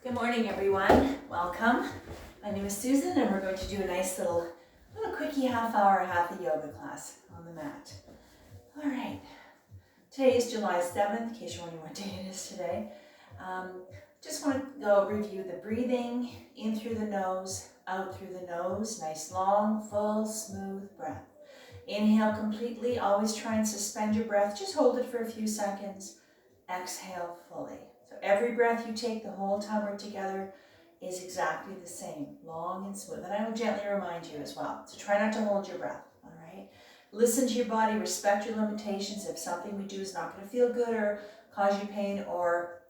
Good morning, everyone. Welcome. My name is Susan, and we're going to do a nice little quickie half-hour hatha yoga class on the mat. All right. Today is July 7th, in case you're wondering what day it is today. Just want to go review the breathing in through the nose, out through the nose. Nice, long, full, smooth breath. Inhale completely. Always try and suspend your breath. Just hold it for a few seconds. Exhale fully. So every breath you take the whole time we're together is exactly the same, long and smooth. And I will gently remind you as well. So try not to hold your breath, all right? Listen to your body, respect your limitations. If something we do is not going to feel good or cause you pain or,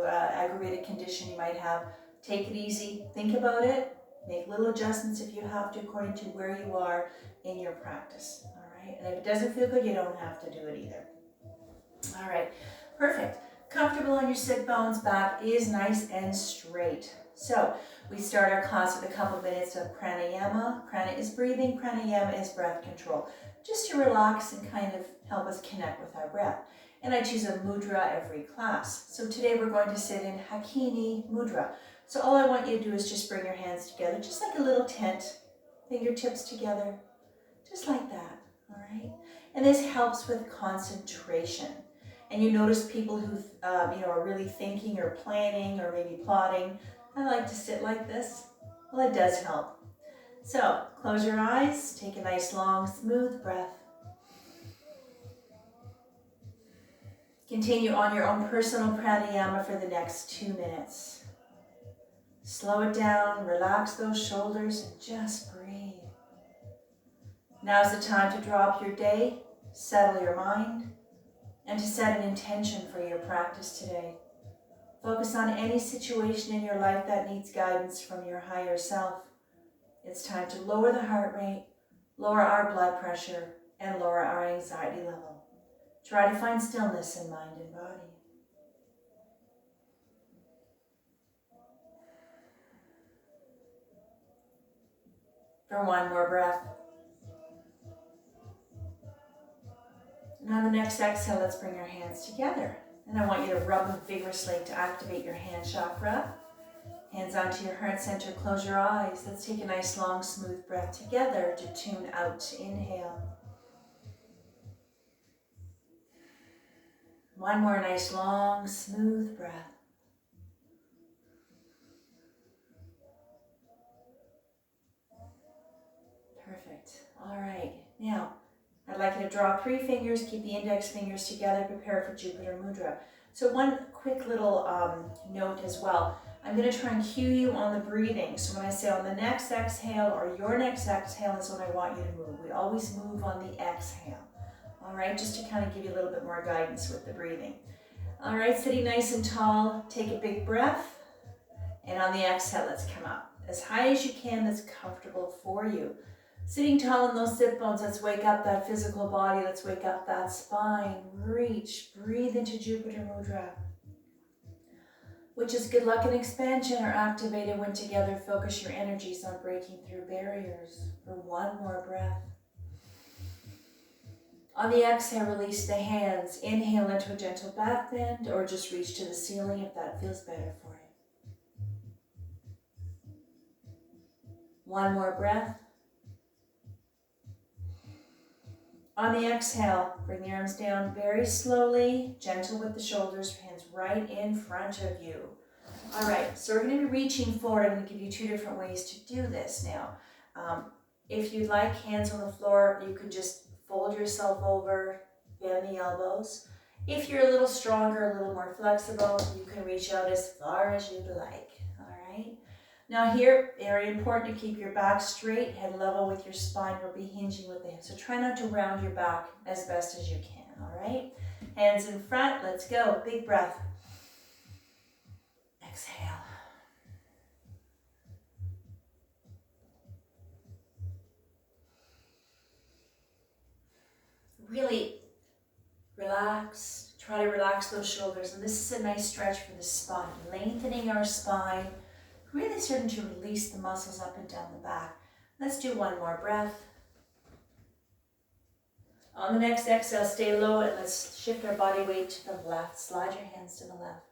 aggravated condition you might have, take it easy, think about it, make little adjustments if you have to according to where you are in your practice, all right? And if it doesn't feel good, you don't have to do it either. All right, perfect. Comfortable on your sit bones, back is nice and straight. So we start our class with a couple minutes of pranayama. Prana is breathing, pranayama is breath control. Just to relax and kind of help us connect with our breath. And I choose a mudra every class. So today we're going to sit in Hakini mudra. So all I want you to do is just bring your hands together, just like a little tent, fingertips together, just like that, all right? And this helps with concentration. And you notice people who are really thinking or planning or maybe plotting. I like to sit like this. Well, it does help. So close your eyes, take a nice long smooth breath. Continue on your own personal pranayama for the next 2 minutes. Slow it down, relax those shoulders, and just breathe. Now's the time to draw up your day, settle your mind, and to set an intention for your practice today. Focus on any situation in your life that needs guidance from your higher self. It's time to lower the heart rate, lower our blood pressure, and lower our anxiety level. Try to find stillness in mind and body. For one more breath. And on the next exhale, let's bring our hands together. And I want you to rub them vigorously to activate your hand chakra. Hands onto your heart center, close your eyes. Let's take a nice long smooth breath together to tune out. Inhale. One more nice long smooth breath. Perfect. All right. Now, I'd like you to draw 3 fingers, keep the index fingers together, prepare for Jupiter Mudra. So one quick little note as well. I'm going to try and cue you on the breathing. So when I say on the next exhale or your next exhale is when I want you to move. We always move on the exhale. All right, just to kind of give you a little bit more guidance with the breathing. All right, sitting nice and tall, take a big breath. And on the exhale, let's come up as high as you can that's comfortable for you. Sitting tall in those sit bones, let's wake up that physical body, let's wake up that spine. Reach, breathe into Jupiter Mudra, which is good luck and expansion are activated when together focus your energies on breaking through barriers. For one more breath. On the exhale, release the hands. Inhale into a gentle back bend or just reach to the ceiling if that feels better for you. One more breath. On the exhale, bring the arms down very slowly, gentle with the shoulders, hands right in front of you. All right, so we're going to be reaching forward. I'm going to give you 2 different ways to do this now. If you'd like hands on the floor, you could just fold yourself over, bend the elbows. If you're a little stronger, a little more flexible, you can reach out as far as you'd like. All right. Now here, very important to keep your back straight, head level with your spine. We'll be hinging with the hips. So try not to round your back as best as you can, all right? Hands in front, let's go. Big breath. Exhale. Really relax. Try to relax those shoulders. And this is a nice stretch for the spine. Lengthening our spine. Really starting to release the muscles up and down the back. Let's do one more breath. On the next exhale, stay low and let's shift our body weight to the left. Slide your hands to the left.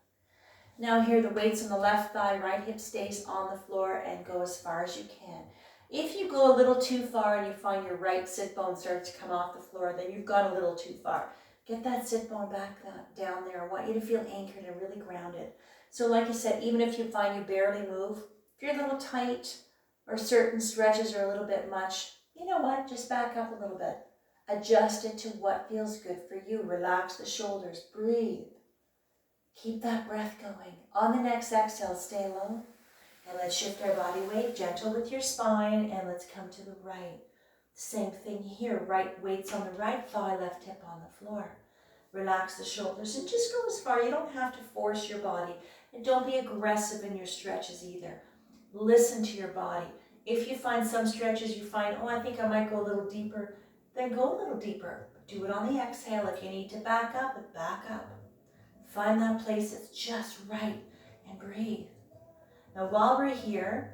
Now here, the weight's on the left thigh, right hip stays on the floor, and go as far as you can. If you go a little too far and you find your right sit bone starts to come off the floor, then you've gone a little too far. Get that sit bone back down there. I want you to feel anchored and really grounded. So like I said, even if you find you barely move, if you're a little tight or certain stretches are a little bit much, you know what? Just back up a little bit. Adjust it to what feels good for you. Relax the shoulders. Breathe. Keep that breath going. On the next exhale, stay low. And let's shift our body weight, gentle with your spine, and let's come to the right. Same thing here, right weight's on the right thigh, left hip on the floor. Relax the shoulders and just go as far. You don't have to force your body. And don't be aggressive in your stretches either. Listen to your body. If you find some stretches you find, oh, I think I might go a little deeper, then go a little deeper. Do it on the exhale. If you need to back up, back up. Find that place that's just right and breathe. Now while we're here,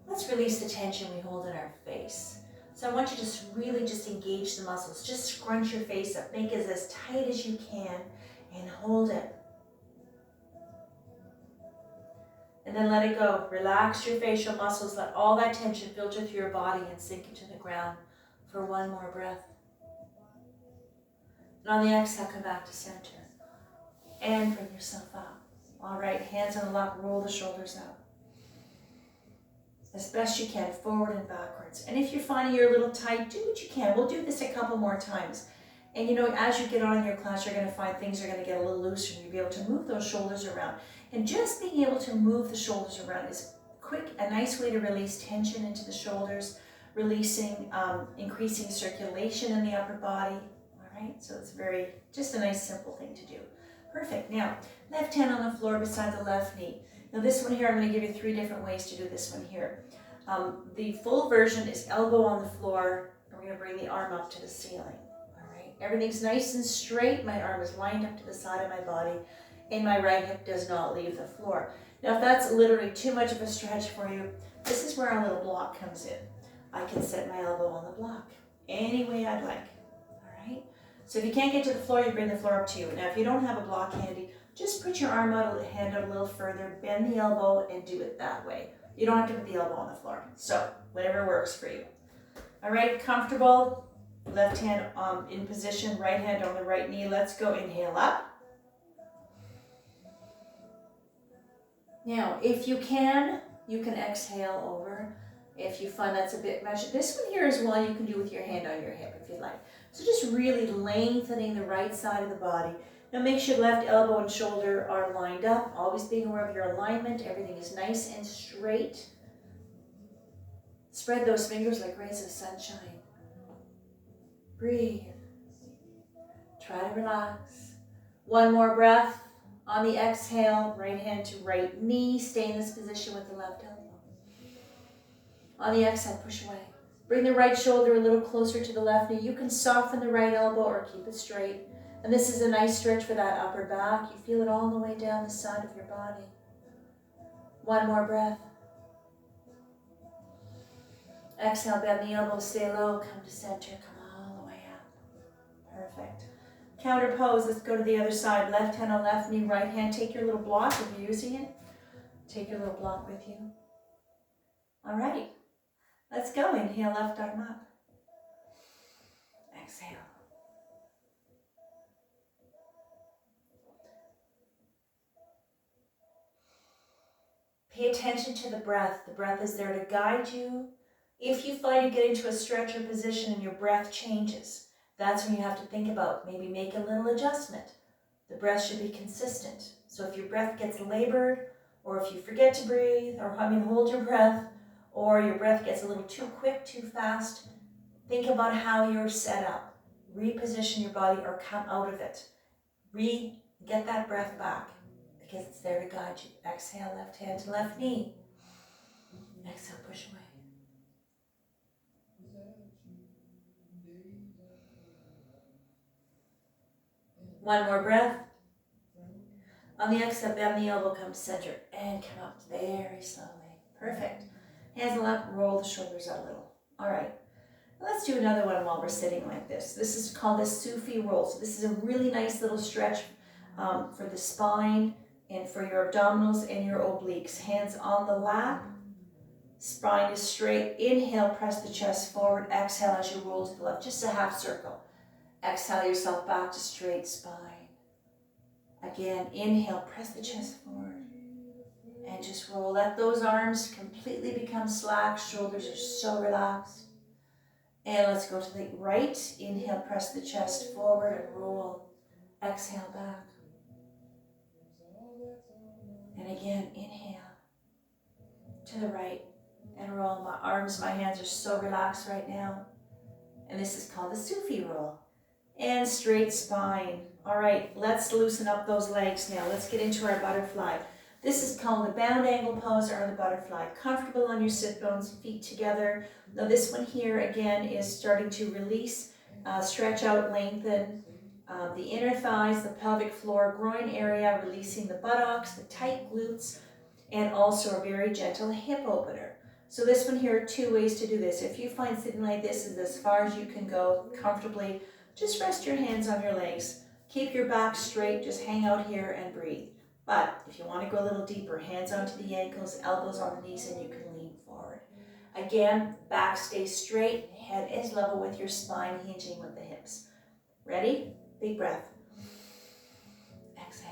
let's release the tension we hold in our face. So I want you to really just engage the muscles. Just scrunch your face up. Make it as tight as you can and hold it. And then let it go. Relax your facial muscles. Let all that tension filter through your body and sink into the ground for one more breath. And on the exhale, come back to center. And bring yourself up. All right, hands on the lap, roll the shoulders out. As best you can, forward and backwards. And if you're finding you're a little tight, do what you can. We'll do this a couple more times. And you know, as you get on in your class, you're going to find things are going to get a little looser and you'll be able to move those shoulders around. And just being able to move the shoulders around is a nice way to release tension into the shoulders, releasing, increasing circulation in the upper body. All right, so it's just a nice simple thing to do. Perfect. Now, left hand on the floor beside the left knee. Now this one here, I'm going to give you 3 different ways to do this one here. The full version is elbow on the floor, and we're going to bring the arm up to the ceiling. All right. Everything's nice and straight. My arm is lined up to the side of my body, and my right hip does not leave the floor. Now, if that's literally too much of a stretch for you, this is where our little block comes in. I can set my elbow on the block any way I'd like. All right. So if you can't get to the floor, you bring the floor up to you. Now, if you don't have a block handy, just put your hand out a little further, bend the elbow, and do it that way. You don't have to put the elbow on the floor. So, whatever works for you. All right, comfortable. Left hand in position, right hand on the right knee. Let's go. Inhale up. Now, if you can exhale over. If you find that's a bit much. This one here as well, you can do with your hand on your hip if you'd like. So just really lengthening the right side of the body. Now make sure left elbow and shoulder are lined up, always being aware of your alignment. Everything is nice and straight. Spread those fingers like rays of sunshine. Breathe. Try to relax. One more breath. On the exhale, right hand to right knee. Stay in this position with the left elbow. On the exhale, push away. Bring the right shoulder a little closer to the left knee. You can soften the right elbow or keep it straight. And this is a nice stretch for that upper back. You feel it all the way down the side of your body. One more breath. Exhale, bend the elbow, stay low, come to center, come all the way up. Perfect. Counter pose, let's go to the other side. Left hand on left knee, right hand. Take your little block if you're using it. Take your little block with you. All right, let's go. Inhale, left arm up. Exhale. Pay attention to the breath. The breath is there to guide you. If you find you get into a stretcher position and your breath changes, that's when you have to think about maybe make a little adjustment. The breath should be consistent. So if your breath gets labored, or if you forget to breathe, or hold your breath, or your breath gets a little too quick, too fast, think about how you're set up. Reposition your body or come out of it. Get that breath back. Because it's there to guide you. Exhale, left hand to left knee. Exhale, push away. One more breath. On the exhale, bend the elbow, come center, and come up very slowly. Perfect. Hands on lap, roll the shoulders out a little. All right. Let's do another one while we're sitting like this. This is called a Sufi roll. So this is a really nice little stretch for the spine and for your abdominals and your obliques. Hands on the lap. Spine is straight. Inhale, press the chest forward. Exhale as you roll to the left, just a half circle. Exhale yourself back to straight spine. Again, inhale, press the chest forward. And just roll. Let those arms completely become slack. Shoulders are so relaxed. And let's go to the right. Inhale, press the chest forward and roll. Exhale back. And again, inhale to the right and roll. My arms, my hands are so relaxed right now. And this is called the Sufi roll. And straight spine. All right, let's loosen up those legs now. Let's get into our butterfly. This is called the bound angle pose or the butterfly. Comfortable on your sit bones, feet together. Now this one here again is starting to release, stretch out, lengthen the inner thighs, the pelvic floor, groin area, releasing the buttocks, the tight glutes, and also a very gentle hip opener. So this one here, 2 ways to do this. If you find sitting like this is as far as you can go comfortably, just rest your hands on your legs. Keep your back straight, just hang out here and breathe. But if you want to go a little deeper, hands onto the ankles, elbows on the knees, and you can lean forward. Again, back stays straight, head is level with your spine, hinging with the hips. Ready? Big breath. Exhale.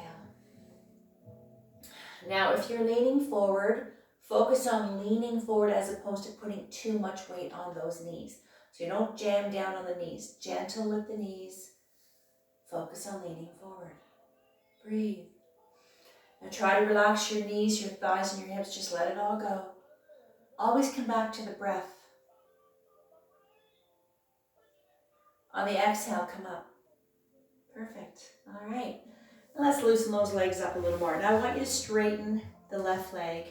Now, if you're leaning forward, focus on leaning forward as opposed to putting too much weight on those knees. So you don't jam down on the knees. Gentle with the knees. Focus on leaning forward. Breathe. Now try to relax your knees, your thighs, and your hips. Just let it all go. Always come back to the breath. On the exhale, come up. Perfect. All right. Now let's loosen those legs up a little more. Now I want you to straighten the left leg.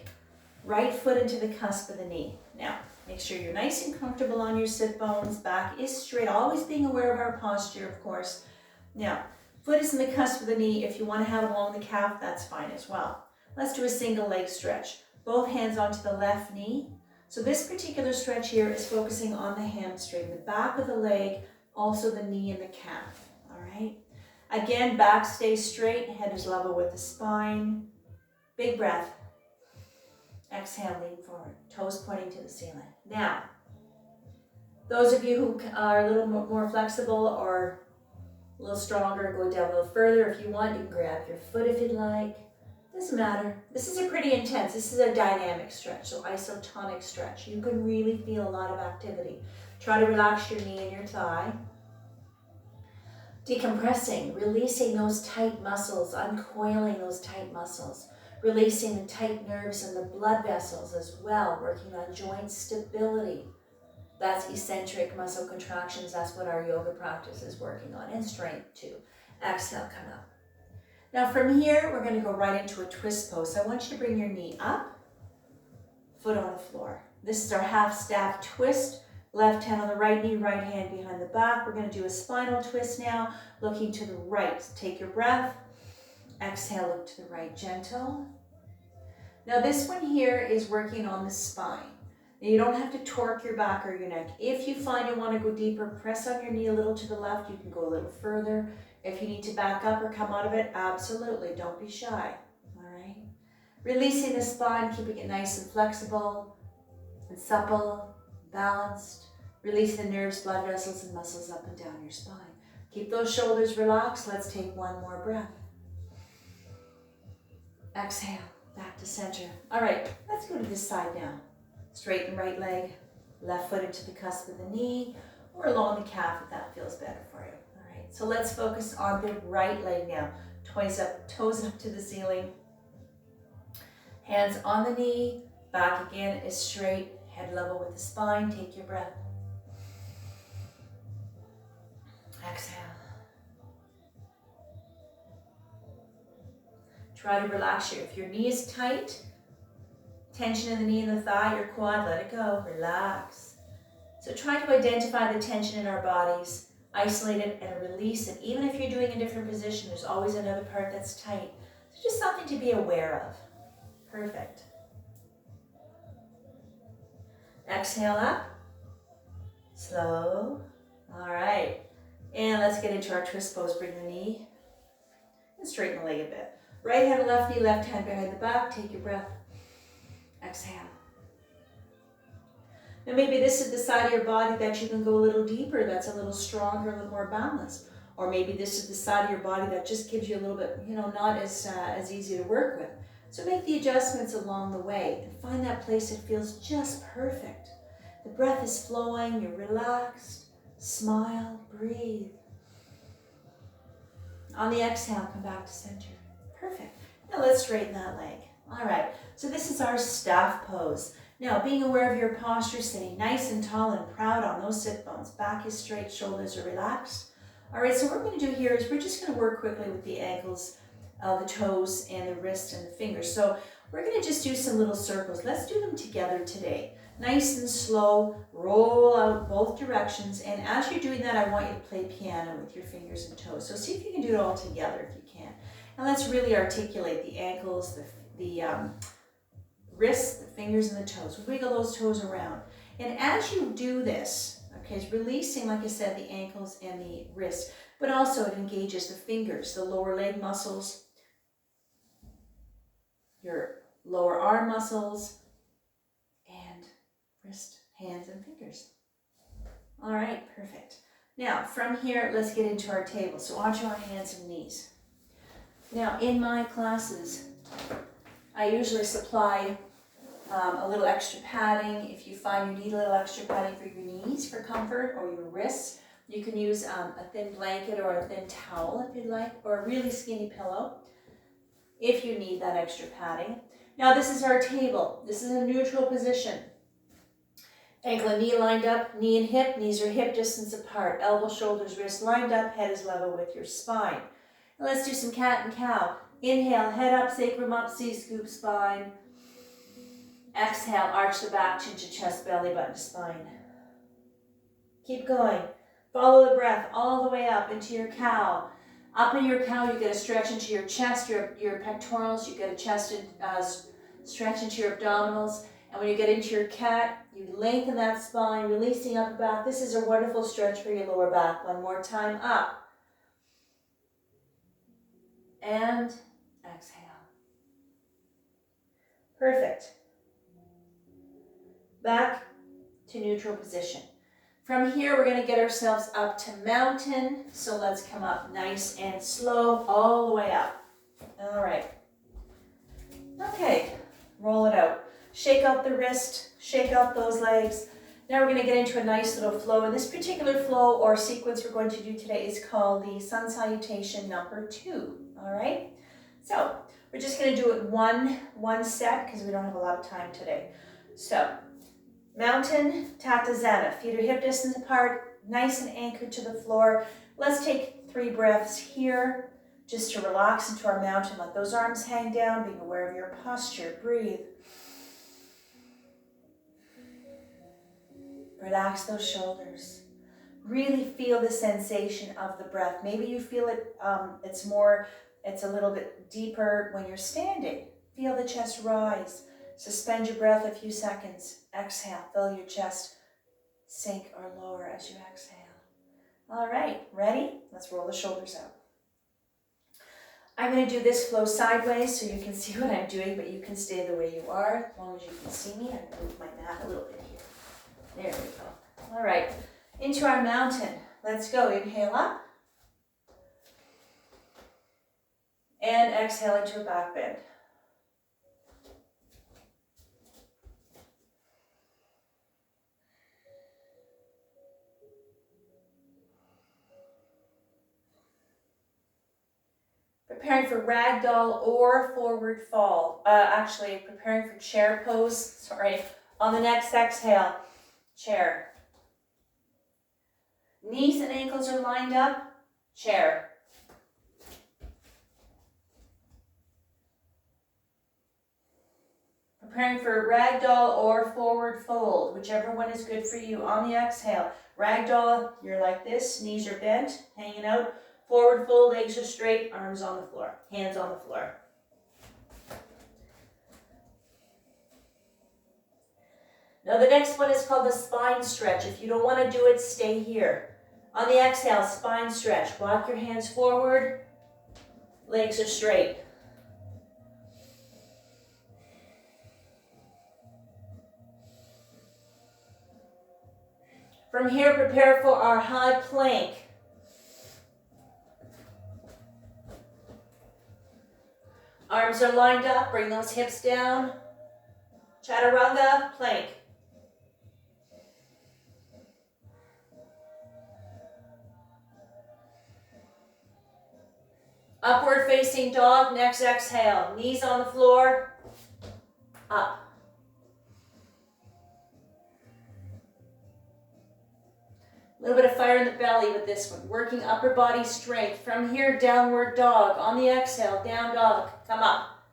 Right foot into the cusp of the knee. Now, make sure you're nice and comfortable on your sit bones. Back is straight. Always being aware of our posture, of course. Now, foot is in the cusp of the knee. If you want to have it along the calf, that's fine as well. Let's do a single leg stretch. Both hands onto the left knee. So this particular stretch here is focusing on the hamstring, the back of the leg, also the knee and the calf. All right. Again, back stays straight. Head is level with the spine. Big breath. Exhale, lean forward. Toes pointing to the ceiling. Now, those of you who are a little more flexible or a little stronger, go down a little further. If you want, you can grab your foot if you'd like. Doesn't matter. This is a pretty intense, this is a dynamic stretch, so isotonic stretch. You can really feel a lot of activity. Try to relax your knee and your thigh. Decompressing, releasing those tight muscles, uncoiling those tight muscles. Releasing the tight nerves and the blood vessels as well, working on joint stability. That's eccentric muscle contractions. That's what our yoga practice is working on, and strength too. Exhale, come up. Now from here, we're going to go right into a twist pose. So I want you to bring your knee up, foot on the floor. This is our half staff twist. Left hand on the right knee, right hand behind the back. We're going to do a spinal twist now, looking to the right. Take your breath. Exhale, look to the right, gentle. Now this one here is working on the spine. Now you don't have to torque your back or your neck. If you find you want to go deeper, press on your knee a little to the left. You can go a little further. If you need to back up or come out of it, absolutely, don't be shy, all right? Releasing the spine, keeping it nice and flexible and supple, balanced. Release the nerves, blood vessels, and muscles up and down your spine. Keep those shoulders relaxed. Let's take one more breath. Exhale, back to center. All right, let's go to this side now. Straighten right leg, left foot into the cusp of the knee, or along the calf if that feels better for you. All right, so let's focus on the right leg now. Toes up to the ceiling. Hands on the knee, back again is straight, head level with the spine. Take your breath. Exhale. Try to relax if your knee is tight, tension in the knee and the thigh, your quad, let it go, relax. So try to identify the tension in our bodies, isolate it and release it. Even if you're doing a different position, there's always another part that's tight. So just something to be aware of. Perfect. Exhale up, slow. All right, and let's get into our twist pose. Bring the knee and straighten straighten the leg a bit. Right hand, left knee, left hand behind the back. Take your breath. Exhale. Now maybe this is the side of your body that you can go a little deeper, that's a little stronger, a little more balanced. Or maybe this is the side of your body that just gives you a little bit, not as easy to work with. So make the adjustments along the way and find that place that feels just perfect. The breath is flowing, you're relaxed. Smile, breathe. On the exhale, come back to center. Perfect. Now let's straighten that leg. All right, so this is our staff pose. Now, being aware of your posture, sitting nice and tall and proud on those sit bones. Back is straight, shoulders are relaxed. All right, so what we're going to do here is we're just going to work quickly with the ankles, the toes, and the wrist and the fingers. So we're going to just do some little circles. Let's do them together today. Nice and slow, roll out both directions. And as you're doing that, I want you to play piano with your fingers and toes. So see if you can do it all together if you can. And let's really articulate the ankles, the wrists, the fingers, and the toes. Wiggle those toes around. And as you do this, okay, it's releasing, like I said, the ankles and the wrists, but also it engages the fingers, the lower leg muscles, your lower arm muscles, and wrist, hands, and fingers. All right, perfect. Now, from here, let's get into our table. So onto our hands and knees. Now, in my classes, I usually supply a little extra padding. If you find you need a little extra padding for your knees for comfort or your wrists, you can use a thin blanket or a thin towel if you'd like, or a really skinny pillow if you need that extra padding. Now this is our table. This is a neutral position. Ankle and knee lined up, knee and hip, knees are hip distance apart, elbow, shoulders, wrists lined up, head is level with your spine. Now let's do some cat and cow. Inhale, head up, sacrum up, C-scoop spine. Exhale, arch the back, chin to chest, belly button to spine. Keep going. Follow the breath all the way up into your cow. Up in your cow, you get a stretch into your chest, your pectorals. You get a chest stretch into your abdominals. And when you get into your cat, you lengthen that spine, releasing upper back. This is a wonderful stretch for your lower back. One more time, up. And exhale. Perfect. Back to neutral position. From here, we're going to get ourselves up to mountain. So let's come up nice and slow all the way up. All right. Okay, roll it out. Shake out the wrist, shake out those legs. Now we're going to get into a nice little flow. And this particular flow or sequence we're going to do today is called the sun salutation number 2. All right. So we're just going to do it one set because we don't have a lot of time today. So mountain Tattasana, feet are hip distance apart, nice and anchored to the floor. Let's take 3 breaths here just to relax into our mountain. Let those arms hang down, being aware of your posture. Breathe. Relax those shoulders. Really feel the sensation of the breath. Maybe you feel it, it's a little bit deeper when you're standing. Feel the chest rise. Suspend your breath a few seconds. Exhale, feel your chest sink or lower as you exhale. All right, ready? Let's roll the shoulders out. I'm going to do this flow sideways so you can see what I'm doing, but you can stay the way you are as long as you can see me. I'm going to move my mat a little bit here. There we go. All right, into our mountain. Let's go. Inhale up. And exhale into a back bend. Preparing for ragdoll or forward fall. Actually, preparing for chair pose. Sorry. On the next exhale, chair. Knees and ankles are lined up. Chair. Preparing for ragdoll or forward fold, whichever one is good for you. On the exhale, ragdoll, you're like this. Knees are bent, hanging out. Forward fold, legs are straight, arms on the floor, hands on the floor. Now the next one is called the spine stretch. If you don't want to do it, stay here. On the exhale, spine stretch. Walk your hands forward. Legs are straight. From here, prepare for our high plank. Arms are lined up, bring those hips down. Chaturanga, plank. Upward facing dog, next exhale. Knees on the floor, up. A little bit of fire in the belly with this one. Working upper body strength. From here, downward dog. On the exhale, down dog. Come up.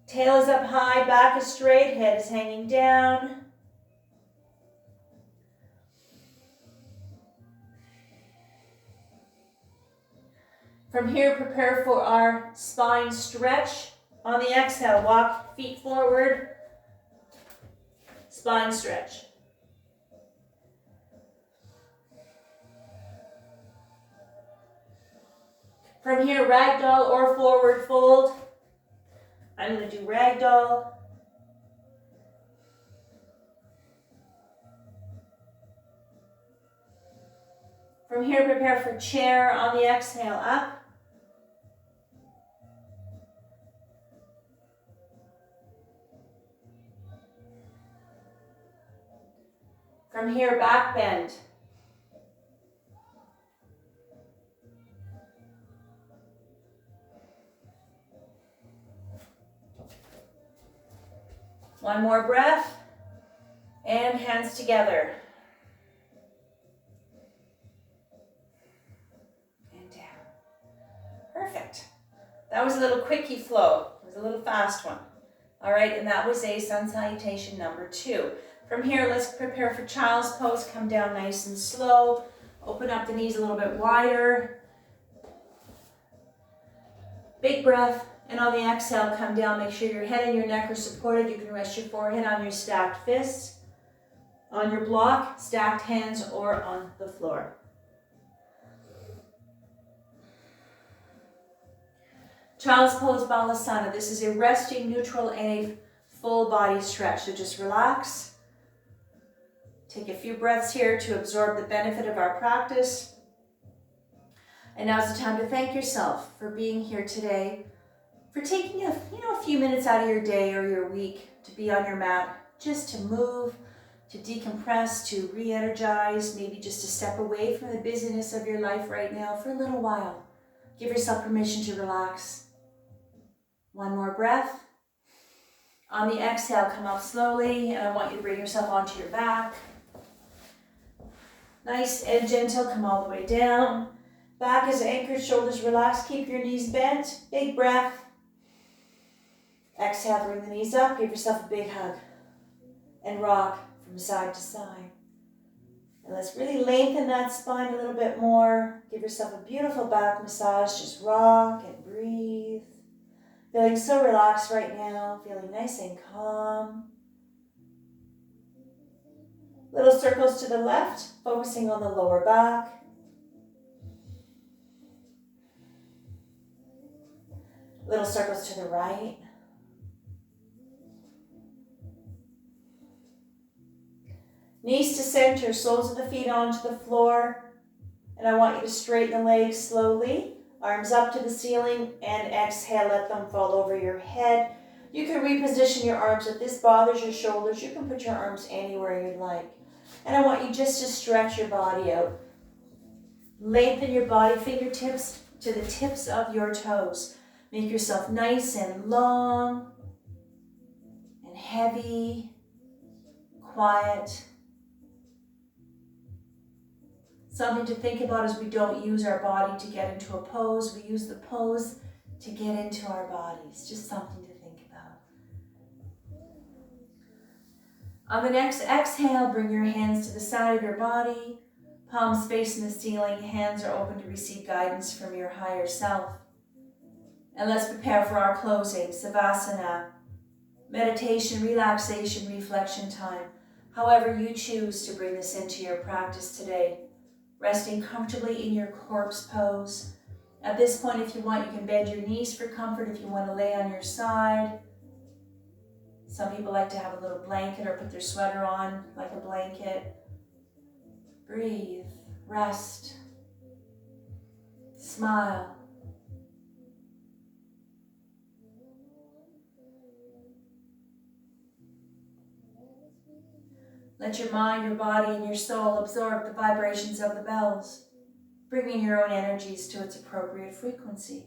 Tail is up high, back is straight, head is hanging down. From here, prepare for our spine stretch. On the exhale, walk feet forward. Spine stretch. From here, ragdoll or forward fold. I'm going to do ragdoll. From here, prepare for chair. On the exhale, up. From here, back bend. One more breath, and hands together. And down. Perfect. That was a little quickie flow. It was a little fast one. All right, and that was a sun salutation number 2. From here, let's prepare for child's pose. Come down nice and slow. Open up the knees a little bit wider. Big breath. And on the exhale, come down. Make sure your head and your neck are supported. You can rest your forehead on your stacked fists, on your block, stacked hands, or on the floor. Child's pose, Balasana. This is a resting, neutral, and a full body stretch. So just relax. Take a few breaths here to absorb the benefit of our practice. And now's the time to thank yourself for being here today, for taking a few minutes out of your day or your week to be on your mat, just to move, to decompress, to re-energize, maybe just to step away from the busyness of your life right now for a little while. Give yourself permission to relax. One more breath. On the exhale, come up slowly, and I want you to bring yourself onto your back. Nice and gentle, come all the way down. Back is anchored, shoulders relaxed, keep your knees bent. Big breath. Exhale, bring the knees up, give yourself a big hug. And rock from side to side. And let's really lengthen that spine a little bit more. Give yourself a beautiful back massage. Just rock and breathe. Feeling so relaxed right now, feeling nice and calm. Little circles to the left, focusing on the lower back. Little circles to the right. Knees to center, soles of the feet onto the floor. And I want you to straighten the legs slowly. Arms up to the ceiling, and exhale, let them fall over your head. You can reposition your arms. If this bothers your shoulders, you can put your arms anywhere you'd like. And I want you just to stretch your body out. Lengthen your body, fingertips to the tips of your toes. Make yourself nice and long and heavy, quiet. Something to think about is we don't use our body to get into a pose. We use the pose to get into our bodies. Just something to think about. On the next exhale, bring your hands to the side of your body. Palms facing the ceiling. Hands are open to receive guidance from your higher self. And let's prepare for our closing. Savasana. Meditation, relaxation, reflection time. However you choose to bring this into your practice today. resting comfortably in your corpse pose. At this point, if you want, you can bend your knees for comfort if you want to lay on your side. Some people like to have a little blanket or put their sweater on like a blanket. Breathe, rest, smile. Let your mind, your body, and your soul absorb the vibrations of the bells, bringing your own energies to its appropriate frequency.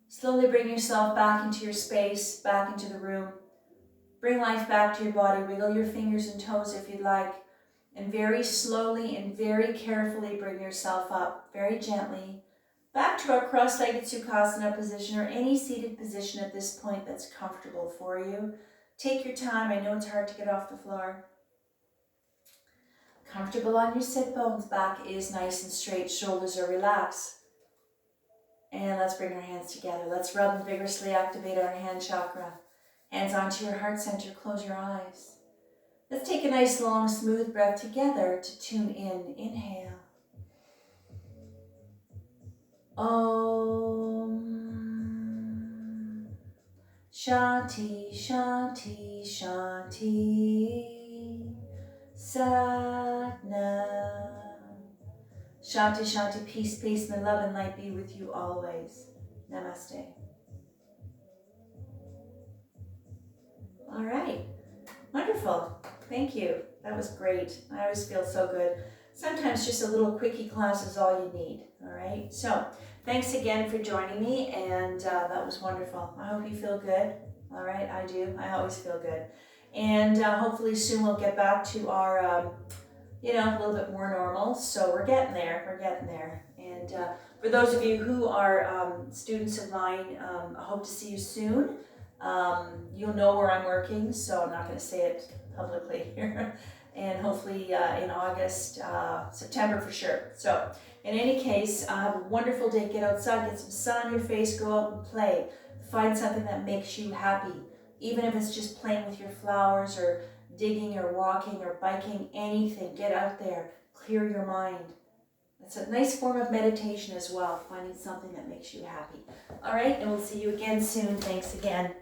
Slowly bring yourself back into your space, back into the room. Bring life back to your body. Wiggle your fingers and toes if you'd like. And very slowly and very carefully bring yourself up, very gently, back to our cross-legged Sukhasana position or any seated position at this point that's comfortable for you. Take your time. I know it's hard to get off the floor. Comfortable on your sit bones. Back is nice and straight. Shoulders are relaxed. And let's bring our hands together. Let's rub and vigorously activate our hand chakra. Hands onto your heart center. Close your eyes. Let's take a nice, long, smooth breath together to tune in. Inhale. Om. Shanti, Shanti, Shanti. Satnam. Shanti, Shanti, peace, peace, and love and light be with you always. Namaste. All right. Wonderful. Thank you. That was great. I always feel so good. Sometimes just a little quickie class is all you need. All right. So thanks again for joining me. And that was wonderful. I hope you feel good. All right. I do. I always feel good. And hopefully soon we'll get back to our, a little bit more normal. So we're getting there. We're getting there. And for those of you who are students of mine, I hope to see you soon. You'll know where I'm working, so I'm not going to say it publicly here. And hopefully in August, September for sure. So in any case, have a wonderful day. Get outside, get some sun on your face, go out and play. Find something that makes you happy. Even if it's just playing with your flowers or digging or walking or biking, anything. Get out there, clear your mind. It's a nice form of meditation as well, finding something that makes you happy. All right, and we'll see you again soon. Thanks again.